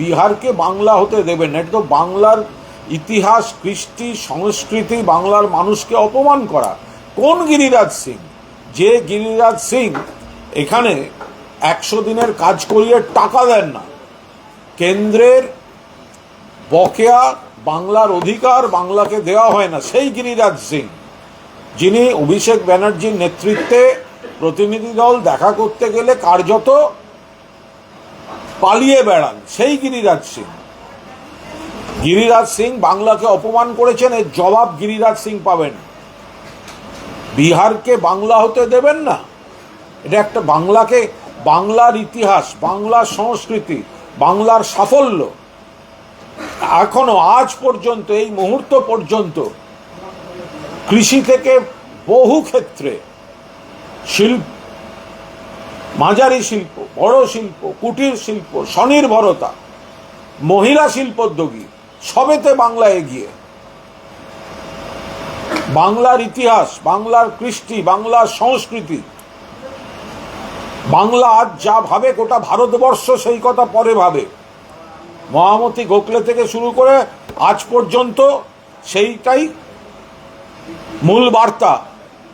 বিহারকে বাংলা হতে দেবেন না। এটা তো বাংলার ইতিহাস, কৃষ্টি, সংস্কৃতি, বাংলার মানুষকে অপমান করা। কোন গিরিরাজ সিং? যে গিরিরাজ সিং এখানে 100 দিনের কাজ করিয়ে টাকা দেন না, কেন্দ্রের বকেয়া বাংলার অধিকার বাংলাকে দেওয়া হয় না, সেই গিরিরাজ সিং, যিনি অভিষেক ব্যানার্জির নেতৃত্বে প্রতিনিধি দল দেখা করতে গেলে কার্যত পালিয়ে বেড়ান, সেই গিরিরাজ সিং। গিরিরাজ সিং বাংলাকে অপমান করেছেন, এর জবাব গিরিরাজ সিং পাবেন। বিহারকে বাংলা হতে দেবেন না। এটা একটা বাংলাকে, বাংলার ইতিহাস, বাংলার সংস্কৃতি, বাংলার সাফল্য এখনো আজ পর্যন্ত, এই মুহূর্ত পর্যন্ত কৃষি থেকে বহু ক্ষেত্রে শিল্প, মাঝারি শিল্প, বড় শিল্প, কুটির শিল্প, স্বনির্ভরতা, মহিলা শিল্পোদ্যোগী, সবেতে বাংলা এগিয়ে। বাংলার ইতিহাস, বাংলার কৃষ্টি, বাংলার সংস্কৃতি, বাংলা আজ যা ভাবে গোটা ভারতবর্ষ সেই কথা পরে ভাবে। মহামতি গোখলে থেকে শুরু করে আজ পর্যন্ত সেইটাই মূল বার্তা।